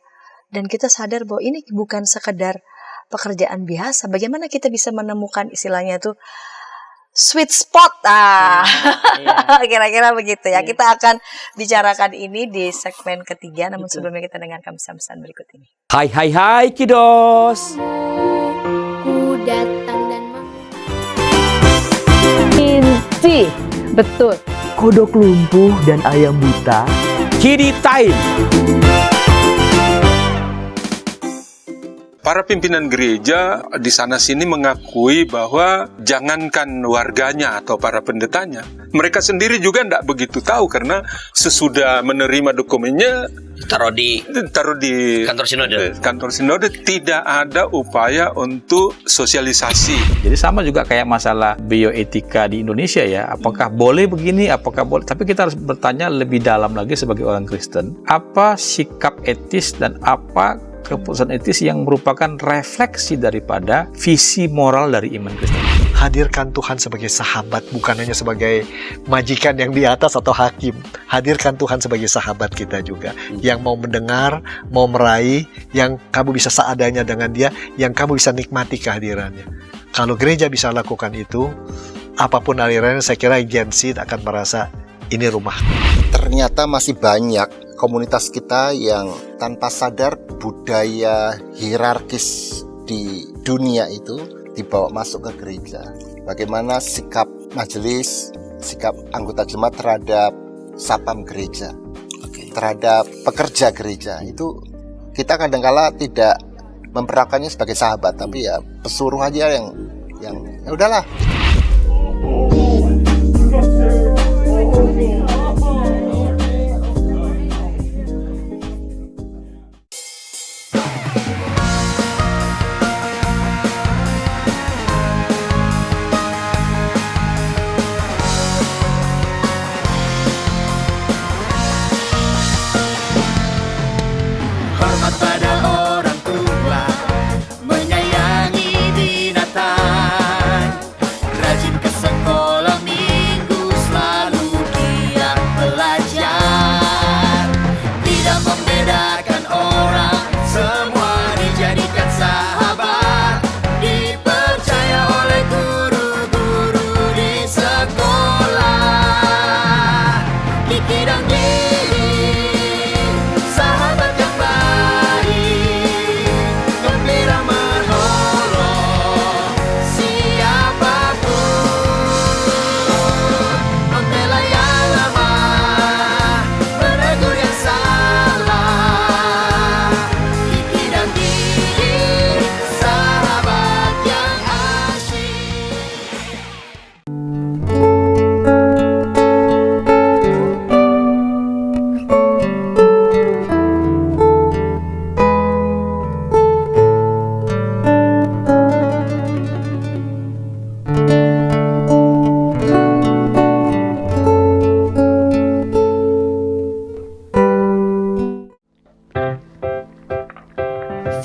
dan kita sadar bahwa ini bukan sekedar pekerjaan biasa. Bagaimana kita bisa menemukan istilahnya itu sweet spot. Iya. Kira-kira begitu ya. Iya. Kita akan bicarakan ini di segmen ketiga, namun sebelumnya kita dengarkan pesan-pesan berikut ini. Hai kiddos. Ku datang dan Inci, betul. Kodok lumpuh dan ayam buta. Kiddy time. Para pimpinan gereja di sana-sini mengakui bahwa jangankan warganya atau para pendetanya, mereka sendiri juga tidak begitu tahu karena sesudah menerima dokumennya taruh di kantor sinode tidak ada upaya untuk sosialisasi. Jadi sama juga kayak masalah bioetika di Indonesia ya, apakah boleh begini, apakah boleh, tapi kita harus bertanya lebih dalam lagi sebagai orang Kristen, apa sikap etis dan apa keputusan etis yang merupakan refleksi daripada visi moral dari iman Kristen. Hadirkan Tuhan sebagai sahabat, bukan hanya sebagai majikan yang di atas atau hakim. Hadirkan Tuhan sebagai sahabat kita juga, yang mau mendengar, mau meraih, yang kamu bisa seadanya dengan dia, yang kamu bisa nikmati kehadirannya. Kalau gereja bisa lakukan itu, apapun alirannya, saya kira Gen Z akan merasa ini rumah. Ternyata masih banyak komunitas kita yang tanpa sadar budaya hierarkis di dunia itu dibawa masuk ke gereja. Bagaimana sikap majelis, sikap anggota jemaat terhadap sapam gereja, terhadap pekerja gereja, itu kita kadang-kala tidak memperlakukannya sebagai sahabat, tapi ya pesuruh aja yang ya udahlah. Hormat pada orang tua, menyayangi binatang, rajin ke sekolah minggu, selalu giat belajar, tidak membedakan orang, semua dijadikan sahabat, dipercaya oleh guru-guru di sekolah. Kiki dan Gigi, sahabat yang baik, gembira menolong siapapun, membela yang lemah, menegur yang salah. Kiki dan Gigi, sahabat yang asyik.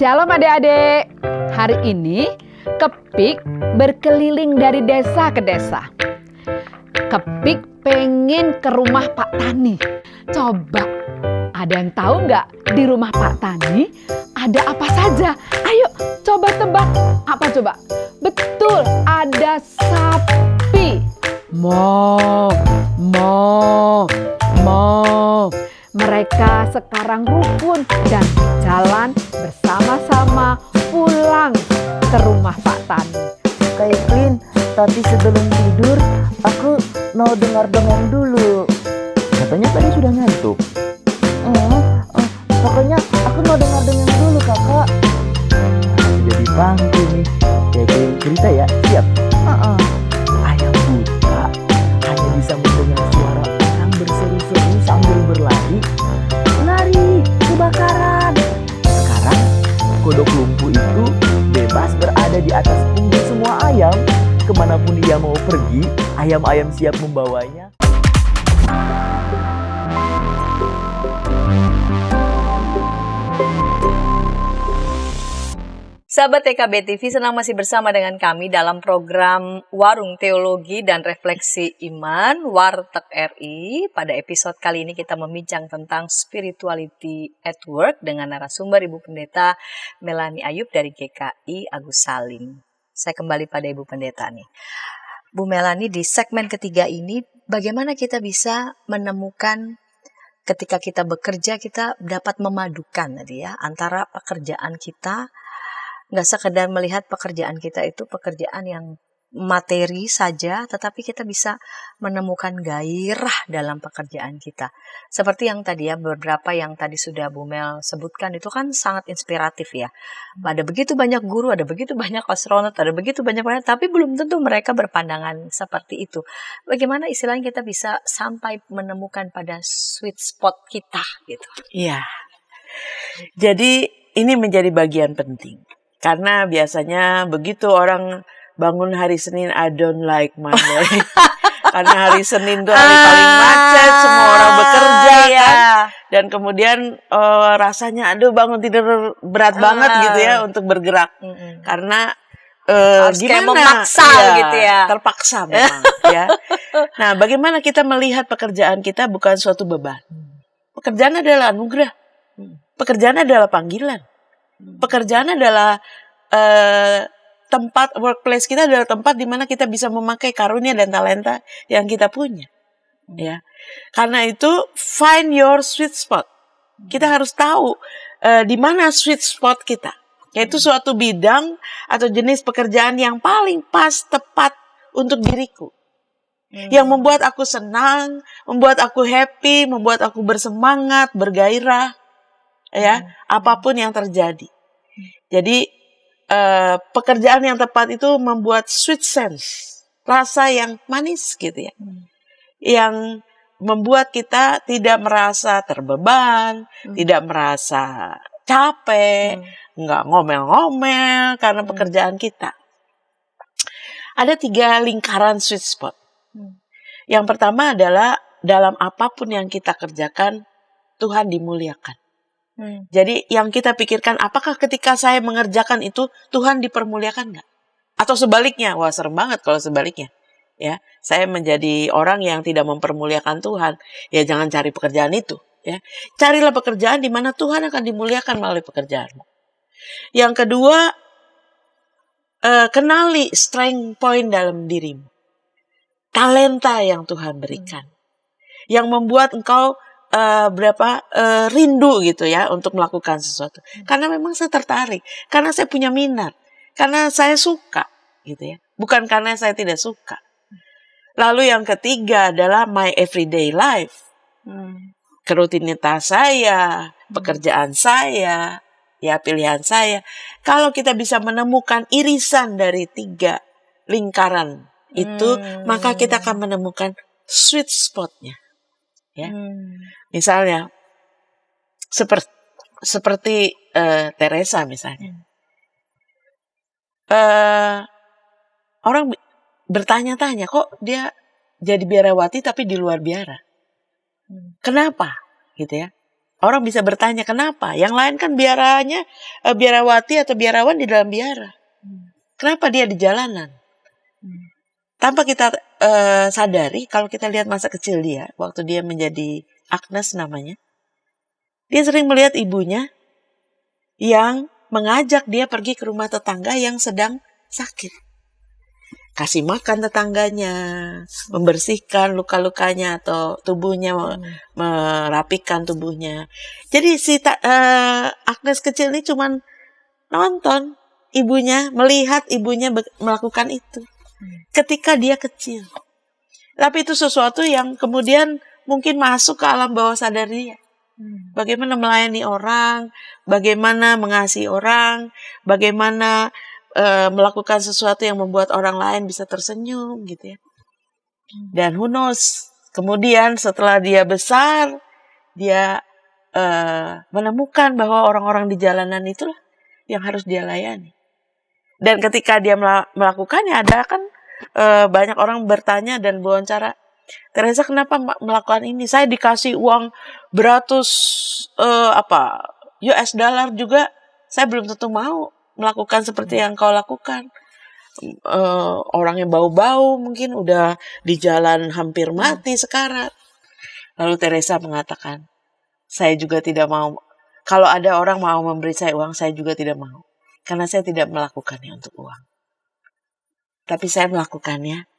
Shalom adik-adik. Hari ini Kepik berkeliling dari desa ke desa. Kepik pengen ke rumah Pak Tani. Coba, ada yang tahu nggak di rumah Pak Tani ada apa saja? Ayo coba tebak. Apa coba? Betul, ada sapi. Mo, mo, mo. Mereka sekarang rukun dan jalan bersama-sama pulang ke rumah Pak Tani. Kak Iklin, tapi sebelum tidur aku mau dengar dongeng dulu. Katanya tadi sudah ngantuk. Pokoknya aku mau dengar dongeng dulu kakak. Jadi pangku nih, kayak cerita ya, siap? Ayam buta hanya bisa mendengar suara orang berseru-seru sambil berlari. Lari, kebakaran. Sekarang kodok lumpuh itu bebas berada di atas punggung semua ayam. Kemanapun dia mau pergi, ayam-ayam siap membawanya. Sahabat TKB TV, senang masih bersama dengan kami dalam program Warung Teologi dan Refleksi Iman Warteg RI. Pada episode kali ini kita membincang tentang spirituality at work dengan narasumber Ibu Pendeta Melanie Ayub dari GKI Agus Salim. Saya kembali pada Ibu Pendeta nih. Bu Melani, di segmen ketiga ini, bagaimana kita bisa menemukan ketika kita bekerja, kita dapat memadukan tadi ya, antara pekerjaan kita, nggak sekedar melihat pekerjaan kita itu pekerjaan yang materi saja, tetapi kita bisa menemukan gairah dalam pekerjaan kita. Seperti yang tadi ya, beberapa yang tadi sudah Bu Mel sebutkan itu kan sangat inspiratif ya. Ada begitu banyak guru, ada begitu banyak astronot, ada begitu banyak orang, tapi belum tentu mereka berpandangan seperti itu. Bagaimana istilahnya kita bisa sampai menemukan pada sweet spot kita gitu. Iya. Jadi ini menjadi bagian penting. Karena biasanya begitu orang bangun hari Senin, I don't like Monday. Karena hari Senin itu hari paling macet, semua orang bekerja kan. Dan kemudian rasanya aduh bangun tidur berat banget gitu ya untuk bergerak. Karena harus kayak memaksa gitu ya. Terpaksa memang ya. Nah, bagaimana kita melihat pekerjaan kita bukan suatu beban. Pekerjaan adalah anugerah. Pekerjaan adalah panggilan. Pekerjaan adalah tempat, workplace kita adalah tempat di mana kita bisa memakai karunia dan talenta yang kita punya. Ya. Karena itu find your sweet spot. Kita harus tahu di mana sweet spot kita. Yaitu suatu bidang atau jenis pekerjaan yang paling pas, tepat untuk diriku. Yang membuat aku senang, membuat aku happy, membuat aku bersemangat, bergairah. Ya, apapun yang terjadi. Jadi pekerjaan yang tepat itu membuat sweet sense, rasa yang manis gitu ya, yang membuat kita tidak merasa terbeban, tidak merasa capek, nggak ngomel-ngomel karena pekerjaan kita. Ada 3 lingkaran sweet spot. Yang pertama adalah dalam apapun yang kita kerjakan, Tuhan dimuliakan. Jadi yang kita pikirkan, apakah ketika saya mengerjakan itu Tuhan dipermuliakan nggak? Atau sebaliknya, wah serem banget kalau sebaliknya. Ya, saya menjadi orang yang tidak mempermuliakan Tuhan. Ya jangan cari pekerjaan itu. Ya, carilah pekerjaan di mana Tuhan akan dimuliakan melalui pekerjaanmu. Yang kedua, kenali strength point dalam dirimu, talenta yang Tuhan berikan, yang membuat engkau rindu gitu ya untuk melakukan sesuatu. Karena memang saya tertarik, karena saya punya minat, karena saya suka gitu ya. Bukan karena saya tidak suka. Lalu yang ketiga adalah my everyday life. Kerutinitas saya, pekerjaan saya, ya pilihan saya. Kalau kita bisa menemukan irisan dari 3 lingkaran itu, maka kita akan menemukan sweet spotnya. Ya, misalnya seperti Teresa misalnya, orang bertanya-tanya kok dia jadi biarawati tapi di luar biara, kenapa? Gitu ya, orang bisa bertanya kenapa? Yang lain kan biaranya biarawati atau biarawan di dalam biara, kenapa dia di jalanan? Tanpa kita sadari, kalau kita lihat masa kecil dia, waktu dia menjadi Agnes namanya, dia sering melihat ibunya yang mengajak dia pergi ke rumah tetangga yang sedang sakit. Kasih makan tetangganya, membersihkan luka-lukanya atau tubuhnya, merapikan tubuhnya. Jadi si Agnes kecil ini cuman nonton ibunya, melihat ibunya melakukan itu. Ketika dia kecil. Tapi itu sesuatu yang kemudian mungkin masuk ke alam bawah sadar dia. Bagaimana melayani orang, bagaimana mengasihi orang, bagaimana melakukan sesuatu yang membuat orang lain bisa tersenyum gitu ya. Dan who knows, kemudian setelah dia besar, dia menemukan bahwa orang-orang di jalanan itulah yang harus dia layani. Dan ketika dia melakukannya, ada kan banyak orang bertanya dan wawancara, Teresa kenapa melakukan ini? Saya dikasih uang beratus US dollar juga, saya belum tentu mau melakukan seperti yang kau lakukan. Orang yang bau-bau mungkin udah di jalan hampir mati sekarat. Lalu Teresa mengatakan, saya juga tidak mau. Kalau ada orang mau memberi saya uang, saya juga tidak mau. Karena saya tidak melakukannya untuk uang. Tapi saya melakukannya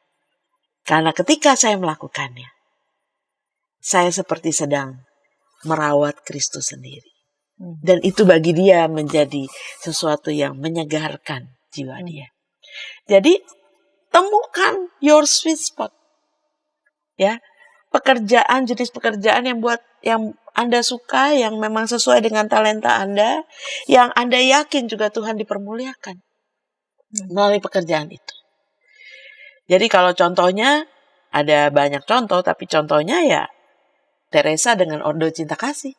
Karena ketika saya melakukannya, saya seperti sedang merawat Kristus sendiri. Dan itu bagi dia menjadi sesuatu yang menyegarkan jiwa dia. Jadi temukan your sweet spot. Ya, pekerjaan, jenis pekerjaan yang Anda suka, yang memang sesuai dengan talenta Anda, yang Anda yakin juga Tuhan dipermuliakan melalui pekerjaan itu. Jadi kalau contohnya, ada banyak contoh, tapi contohnya ya Teresa dengan Ordo Cinta Kasih.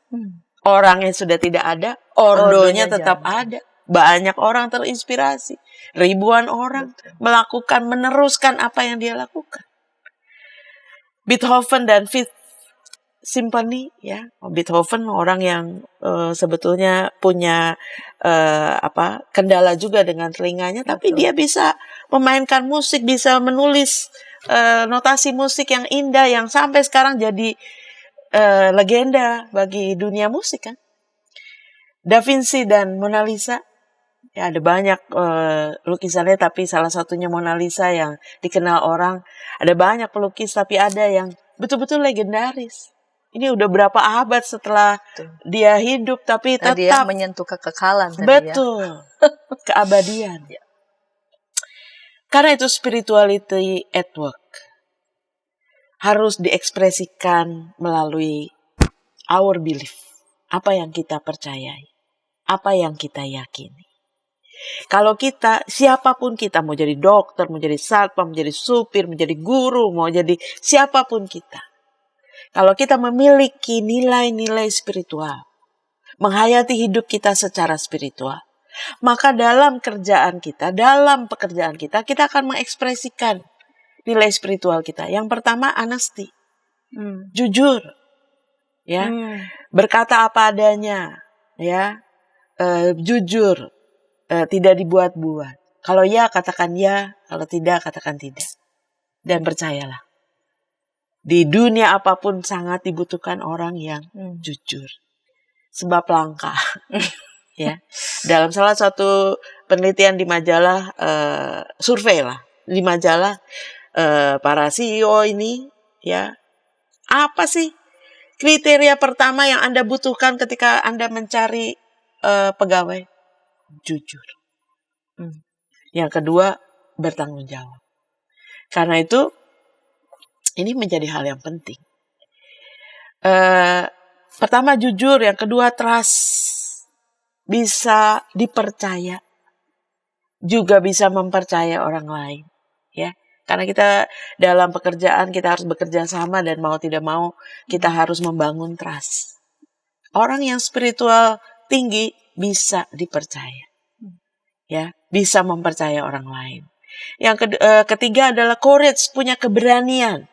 Orangnya sudah tidak ada, ordonya tetap ada. Banyak orang terinspirasi. Ribuan orang melakukan, meneruskan apa yang dia lakukan. Beethoven dan Fifth Symphony, ya. Beethoven orang yang sebetulnya punya kendala juga dengan telinganya, tapi dia bisa memainkan musik, bisa menulis notasi musik yang indah, yang sampai sekarang jadi legenda bagi dunia musik kan. Da Vinci dan Mona Lisa, ya ada banyak lukisannya, tapi salah satunya Mona Lisa yang dikenal orang. Ada banyak pelukis, tapi ada yang betul-betul legendaris. Ini udah berapa abad setelah dia hidup, tapi tetap dia menyentuh kekekalan. Betul, keabadian. Karena itu spirituality at work harus diekspresikan melalui our belief. Apa yang kita percayai. Apa yang kita yakini. Kalau kita, siapapun kita, mau jadi dokter, mau jadi satpam, mau jadi supir, mau jadi guru, mau jadi siapapun kita. Kalau kita memiliki nilai-nilai spiritual, menghayati hidup kita secara spiritual, maka dalam kerjaan kita, dalam pekerjaan kita, kita akan mengekspresikan nilai spiritual kita. Yang pertama, honesty. Jujur. Ya. Berkata apa adanya. Ya. Jujur. Tidak dibuat-buat. Kalau ya, katakan ya. Kalau tidak, katakan tidak. Dan percayalah. Di dunia apapun sangat dibutuhkan orang yang jujur. Sebab langka. Ya. Dalam salah satu penelitian di majalah, survei lah. Di majalah, para CEO ini, ya, apa sih kriteria pertama yang Anda butuhkan ketika Anda mencari pegawai? Jujur. Yang kedua, bertanggung jawab. Karena itu, ini menjadi hal yang penting. Pertama jujur, yang kedua trust. Bisa dipercaya. Juga bisa mempercaya orang lain. Ya, karena kita dalam pekerjaan kita harus bekerja sama, dan mau tidak mau kita harus membangun trust. Orang yang spiritual tinggi bisa dipercaya, ya, bisa mempercaya orang lain. Yang ketiga adalah courage, punya keberanian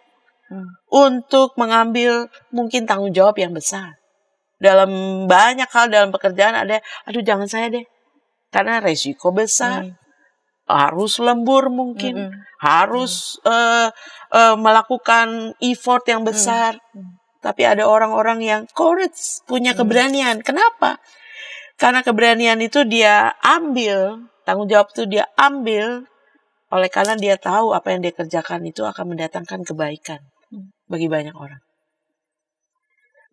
untuk mengambil mungkin tanggung jawab yang besar. Dalam banyak hal dalam pekerjaan ada, aduh jangan saya deh, karena resiko besar. Harus lembur mungkin, harus melakukan effort yang besar. Tapi ada orang-orang yang courage, punya keberanian. Kenapa? Karena keberanian itu dia ambil, tanggung jawab itu dia ambil, oleh karena dia tahu apa yang dia kerjakan itu akan mendatangkan kebaikan bagi banyak orang.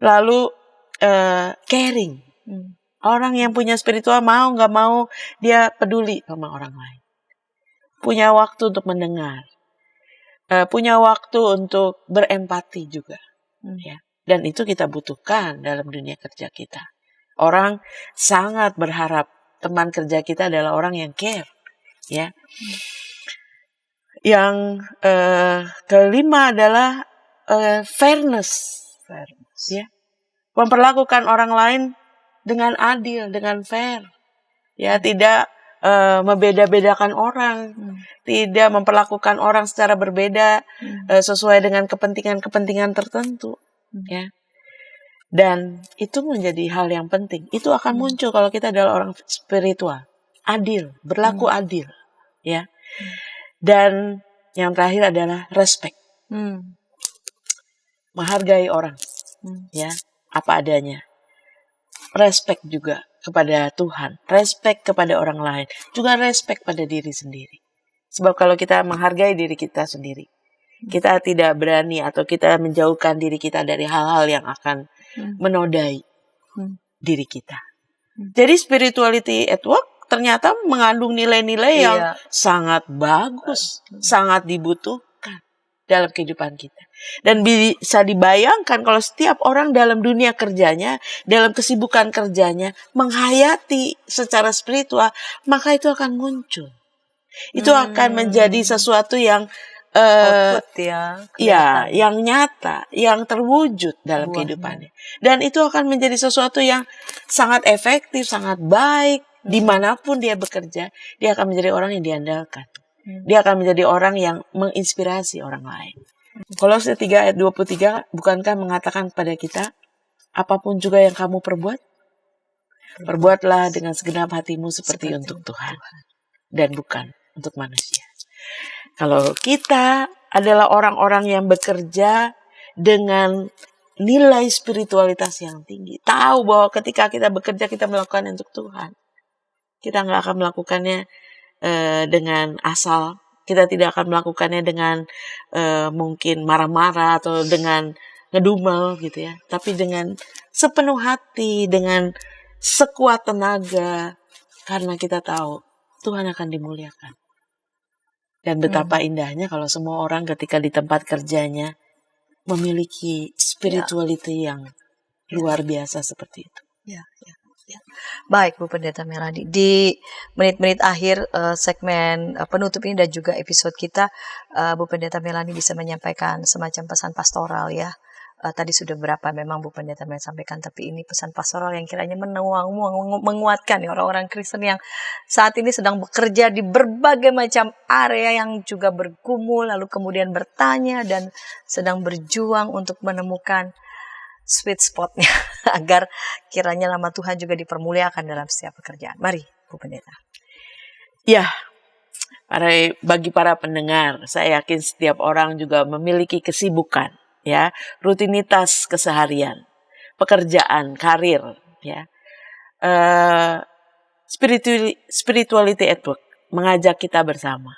Lalu caring. Orang yang punya spiritual mau nggak mau dia peduli sama orang lain. Punya waktu untuk mendengar, punya waktu untuk berempati juga, ya. Dan itu kita butuhkan dalam dunia kerja kita. Orang sangat berharap teman kerja kita adalah orang yang care, ya. Yang kelima adalah fairness, ya. Memperlakukan orang lain dengan adil, dengan fair, ya, tidak membeda-bedakan orang, tidak memperlakukan orang secara berbeda sesuai dengan kepentingan-kepentingan tertentu, ya. Dan itu menjadi hal yang penting. Itu akan muncul kalau kita adalah orang spiritual, adil, berlaku adil, ya. Dan yang terakhir adalah respect, menghargai orang, ya, apa adanya. Respect juga kepada Tuhan, respect kepada orang lain, juga respect pada diri sendiri. Sebab kalau kita menghargai diri kita sendiri, Kita tidak berani atau kita menjauhkan diri kita dari hal-hal yang akan menodai diri kita. Jadi spirituality at work ternyata mengandung nilai-nilai yang sangat bagus, sangat dibutuhkan dalam kehidupan kita. Dan bisa dibayangkan kalau setiap orang dalam dunia kerjanya, dalam kesibukan kerjanya, menghayati secara spiritual, maka itu akan muncul. Itu akan menjadi sesuatu yang yang nyata, yang terwujud dalam kehidupannya. Dan itu akan menjadi sesuatu yang sangat efektif, sangat baik. Dimanapun dia bekerja, dia akan menjadi orang yang diandalkan. Dia akan menjadi orang yang menginspirasi orang lain. Kolose 3 ayat 23, bukankah mengatakan kepada kita, apapun juga yang kamu perbuat, perbuatlah dengan segenap hatimu seperti untuk Tuhan. Dan bukan untuk manusia. Kalau kita adalah orang-orang yang bekerja dengan nilai spiritualitas yang tinggi, tahu bahwa ketika kita bekerja kita melakukan untuk Tuhan, kita nggak akan melakukannya dengan asal, kita tidak akan melakukannya dengan mungkin marah-marah atau dengan ngedumel gitu ya, tapi dengan sepenuh hati, dengan sekuat tenaga, karena kita tahu Tuhan akan dimuliakan. Dan betapa indahnya kalau semua orang ketika di tempat kerjanya memiliki spirituality yang luar biasa seperti itu. Baik Bu Pendeta Melani, di menit-menit akhir segmen penutup ini dan juga episode kita, Bu Pendeta Melani bisa menyampaikan semacam pesan pastoral ya. Tadi sudah berapa memang Bu Pendeta Melani sampaikan, tapi ini pesan pastoral yang kiranya menguatkan ya, orang-orang Kristen yang saat ini sedang bekerja di berbagai macam area yang juga bergumul, lalu kemudian bertanya dan sedang berjuang untuk menemukan sweet spotnya agar kiranya nama Tuhan juga dipermuliakan dalam setiap pekerjaan. Mari Bu Pendeta. Ya, bagi para pendengar, saya yakin setiap orang juga memiliki kesibukan, ya, rutinitas keseharian, pekerjaan, karir, ya. Spirituality at work mengajak kita bersama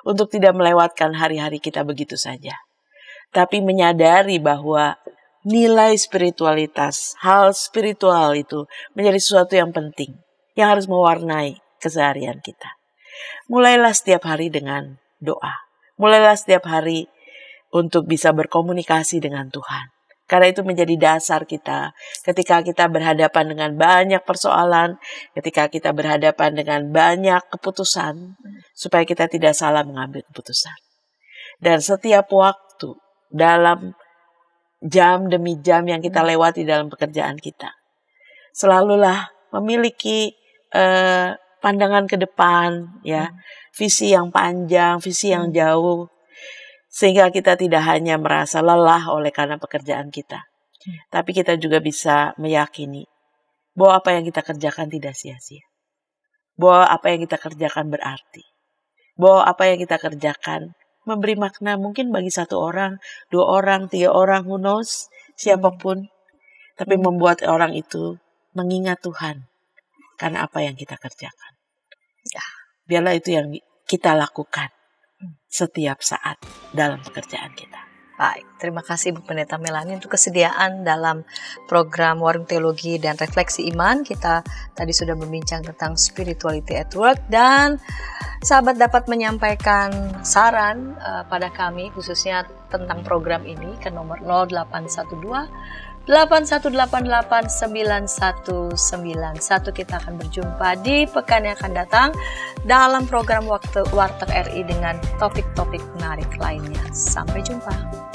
untuk tidak melewatkan hari-hari kita begitu saja, tapi menyadari bahwa nilai spiritualitas, hal spiritual itu menjadi sesuatu yang penting, yang harus mewarnai keseharian kita. Mulailah setiap hari dengan doa. Mulailah setiap hari untuk bisa berkomunikasi dengan Tuhan. Karena itu menjadi dasar kita ketika kita berhadapan dengan banyak persoalan, ketika kita berhadapan dengan banyak keputusan, supaya kita tidak salah mengambil keputusan. Dan setiap waktu dalam jam demi jam yang kita lewati dalam pekerjaan kita, selalulah memiliki pandangan ke depan, ya, visi yang panjang, visi yang jauh, sehingga kita tidak hanya merasa lelah oleh karena pekerjaan kita, tapi kita juga bisa meyakini bahwa apa yang kita kerjakan tidak sia-sia, bahwa apa yang kita kerjakan berarti, bahwa apa yang kita kerjakan memberi makna mungkin bagi 1 orang, 2 orang, 3 orang, who knows, siapapun. Tapi membuat orang itu mengingat Tuhan karena apa yang kita kerjakan. Ya, biarlah itu yang kita lakukan setiap saat dalam pekerjaan kita. Baik, terima kasih Bu Pendeta Melani untuk kesediaan dalam program Warung Teologi dan Refleksi Iman. Kita tadi sudah berbincang tentang spirituality at work, dan sahabat dapat menyampaikan saran pada kami khususnya tentang program ini ke nomor 0812 8188 9191. Kita akan berjumpa di pekan yang akan datang dalam program Warteg RI dengan topik-topik menarik lainnya. Sampai jumpa.